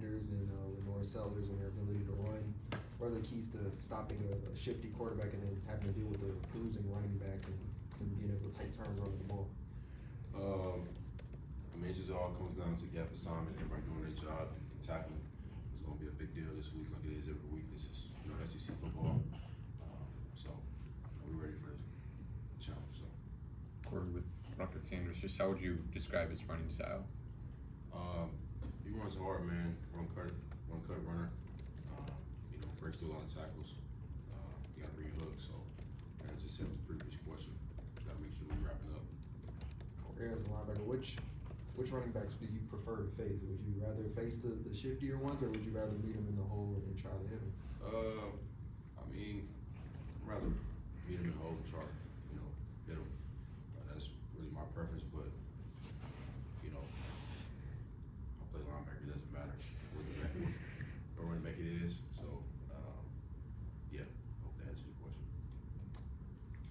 Sanders and Lenore Sellers and their ability to run? What are the keys to stopping a shifty quarterback and then having to deal with a losing running back and being able to take turns running the ball? I mean, it just all comes down to gap assignment, everybody doing their job and tackling. It's going to be a big deal this week, like it is every week. This is, SEC football. So we're ready for this challenge. So, Corey, with Dr. Sanders, just how would you describe his running style? He runs hard, man. One cut runner. Breaks through a lot of tackles. You got to re-hook. So, and just said the previous question, got to make sure we're wrapping up. As a linebacker, which running backs do you prefer to face? Would you rather face the shiftier ones, or would you rather meet them in the hole and try to hit them? I mean, I'd rather meet them in the hole and try to, hit them. That's really my preference, but, I play linebacker, it doesn't matter what running back it is. So, yeah, hope that answers your question.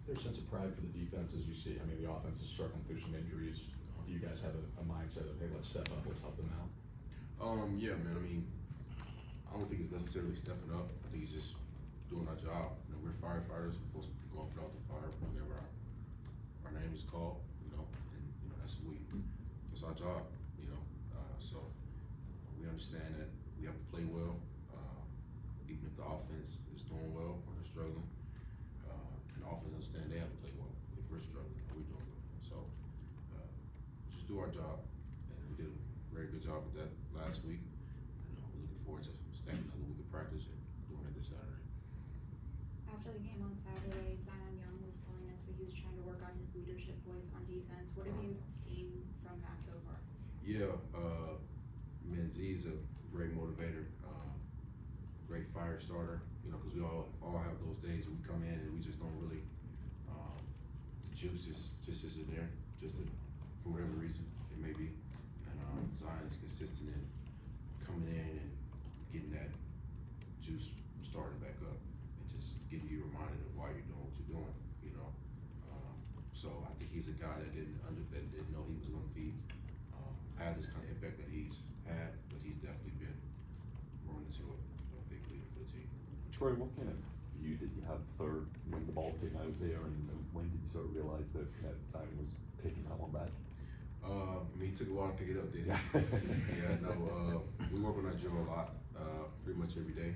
There's a sense of pride for the defense as you see. I mean, the offense is struggling through some injuries. Do you guys have a mindset of, hey, let's step up, let's help them out? Yeah, man. I mean, I don't think it's necessarily stepping up. I think it's just doing our job. We're firefighters. We're supposed to go and put out the fire whenever our name is called. And that's our job. So we understand that we have to play well, even if the offense is doing well or they're struggling. And the offense understand they have to play well. If we're struggling, we're doing well. So just do our job, and we did a very good job with that last week. And we're looking forward to staying another week of practice and doing it this Saturday. After the game on Saturday, Zion Young was telling us that he was trying to work on his leadership voice on defense. What have you seen from that so far? Yeah, man, Z's a great motivator, great fire starter. Because we all have those days when we come in and we just don't really, the juice just isn't there, for whatever reason it may be. And Zion is consistent in coming in and getting that juice starting back up and just getting you reminded of why you're doing what you're doing. So I think he's a guy that didn't know he was going to be had this kind of impact that he's had, but he's definitely been growing into a big leader for the team. Corey, what kind of view did you have for when the ball came out there, and when did you sort of realize that Zion was taking that one back? I mean, it took a while to pick it up, didn't it? Yeah, no, we work on that drill a lot, pretty much every day.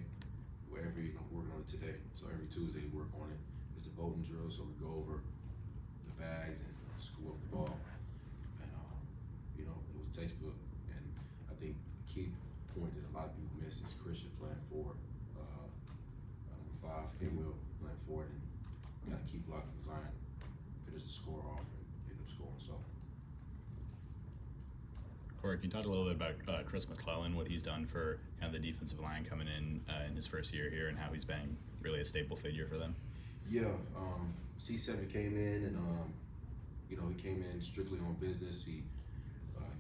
We're working on it today, so every Tuesday we work on it. It's the Bolton drill, so we go over the bags and school up the ball. And, it was textbook. And I think the key point that a lot of people miss is Christian playing forward. Number 5, Will playing forward, and got to keep blocking for Zion, finish the score off, and end up scoring. So. Corey, can you talk a little bit about Chris McClellan, what he's done for kind of the defensive line coming in his first year here, and how he's been really a staple figure for them? Yeah, C7 came in, and he came in strictly on business. He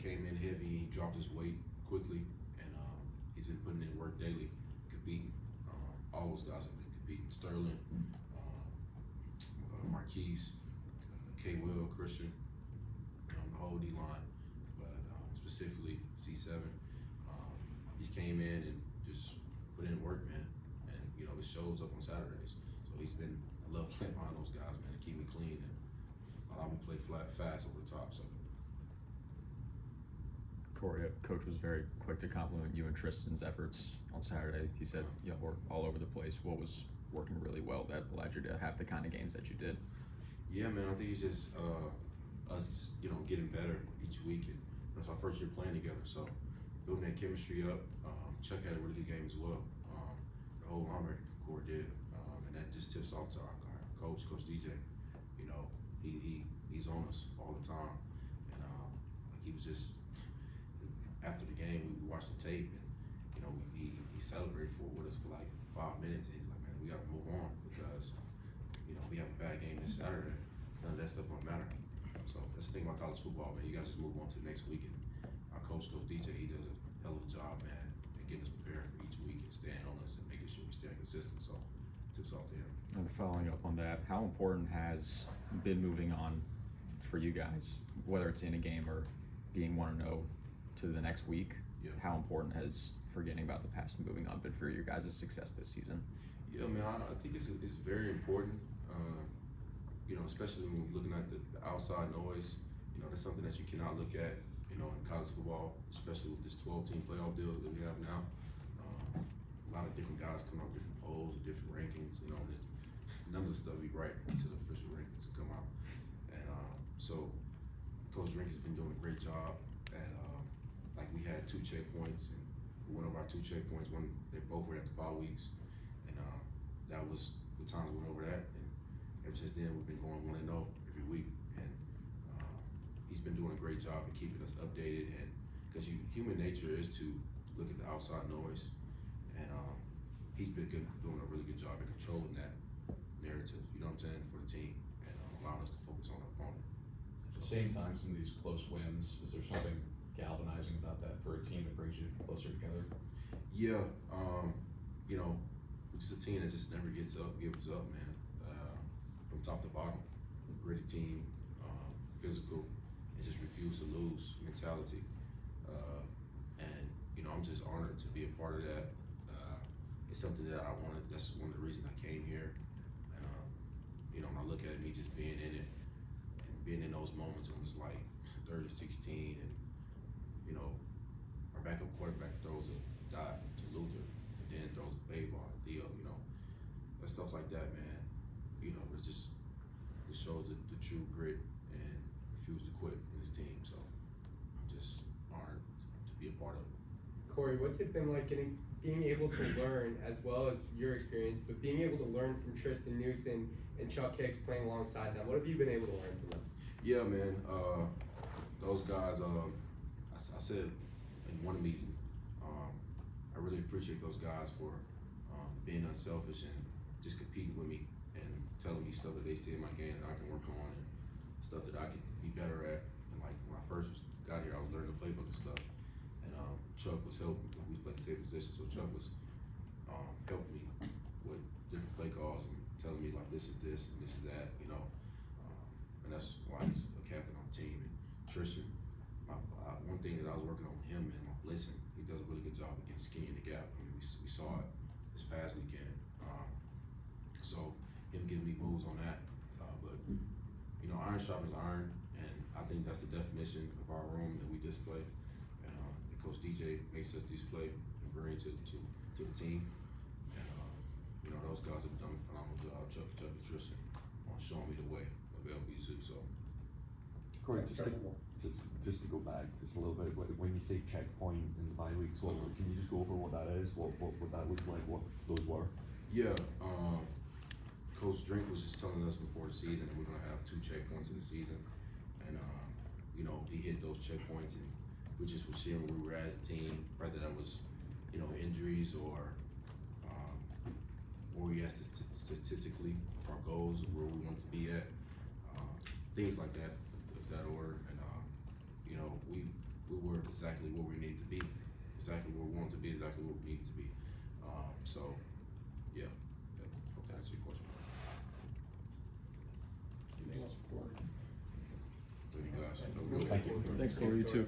came in heavy, he dropped his weight quickly, and he's been putting in work daily, competing. All those guys have been competing. Sterling, Marquise, Will, Christian, the whole D-line, but specifically C7. He's came in and just put in work, man, and it shows up on Saturdays. So I love playing behind those guys, man, to keep me clean and allow me to play fast over the top. So. Corey, Coach was very quick to compliment you and Tristan's efforts on Saturday. He said you were all over the place. What was working really well that allowed you to have the kind of games that you did? Yeah, man, I think it's just us, getting better each week. And it's our first year playing together, so building that chemistry up. Chuck had a really good game as well. The whole linebacker core did, and that just tips off to our coach, Coach DJ. He's on us all the time, and he was just. After the game, we watched the tape, and he celebrated with us for like 5 minutes. And he's like, "Man, we got to move on because we have a bad game this Saturday. None of that stuff don't matter." So that's the thing about college football, man. You guys just move on to the next week, and our coach, Coach DJ, he does a hell of a job, man, at getting us prepared for each week and staying on us and making sure we stay consistent. So tips off to him. And following up on that, how important has been moving on for you guys, whether it's in a game or being 1-0 to the next week? Yeah. How important has forgetting about the past and moving on, but for your guys' success this season? Yeah, man, I think it's very important, you know, especially when we're looking at the outside noise. You know, that's something that you cannot look at, you know, in college football, especially with this 12-team playoff deal that we have now. A lot of different guys come out with different polls, different rankings, you know, none of the stuff we write until the official rankings come out. And so Coach Drink has been doing a great job. And like we had 2 checkpoints, and we went over our 2 checkpoints. They both were at the bye weeks, and that was the time we went over that. And ever since then, we've been going 1-0 every week. And he's been doing a great job of keeping us updated. And because human nature is to look at the outside noise, and he's been doing a really good job at controlling that narrative. You know what I'm saying, for the team, and allowing us to focus on our opponent. At the same time, some of these close wins, is there something galvanizing about that for a team that brings you closer together? Yeah, you know, we're just a team that just never gives up, man. From top to bottom, gritty team, physical, and just refuse to lose mentality. And you know, I'm just honored to be a part of that. It's something that I wanted. That's one of the reasons I came here. And you know, when I look at it, me just being in it and being in those moments when it's like 3rd and 16, and you know, our backup quarterback throws a dot to Luther, and then throws a fade ball to Theo. You know, that stuff like that, man. You know, it shows the true grit and refuse to quit in his team. So I'm just honored to be a part of it. Corey, what's it been like being able to learn, as well as your experience, but being able to learn from Tristan Newsom and Chuck Hicks playing alongside them? What have you been able to learn from them? Yeah, man. Those guys. I said in one meeting, I really appreciate those guys for being unselfish and just competing with me and telling me stuff that they see in my game that I can work on, and stuff that I can be better at. And like when I first got here, I was learning the playbook and stuff. And Chuck was helping. We played the same position, so Chuck was helping me with different play calls and telling me like this is this and this is that, you know. And that's why he's a captain on the team. And Tristan, one thing that I was working on with him, and my blitzing, he does a really good job of getting skinny in the gap. I mean, we saw it this past weekend. So him giving me moves on that, but you know, iron sharpens iron, and I think that's the definition of our room that we display. And Coach DJ makes us display and bring it to the team. And you know, those guys have done a phenomenal job. Chuck and Tristan on showing me the way of LBU. So Corey, just to go back just a little bit, when you say checkpoint in the bye weeks, can you just go over what that is? What would that look like? What those were? yeah, Coach Drink was just telling us before the season that we're gonna have 2 checkpoints in the season, and you know, he hit those checkpoints, and we just were seeing where we were at as a team, whether that was, you know, injuries or where we at statistically, our goals, or where we want to be at, things like that, of that order. And you know, we were exactly where we needed to be, exactly where we wanted to be, exactly where we needed to be. So yeah, hope that answers your question. Anything else for Corey? Thank you guys. Thank you. Thanks, Corey. You too.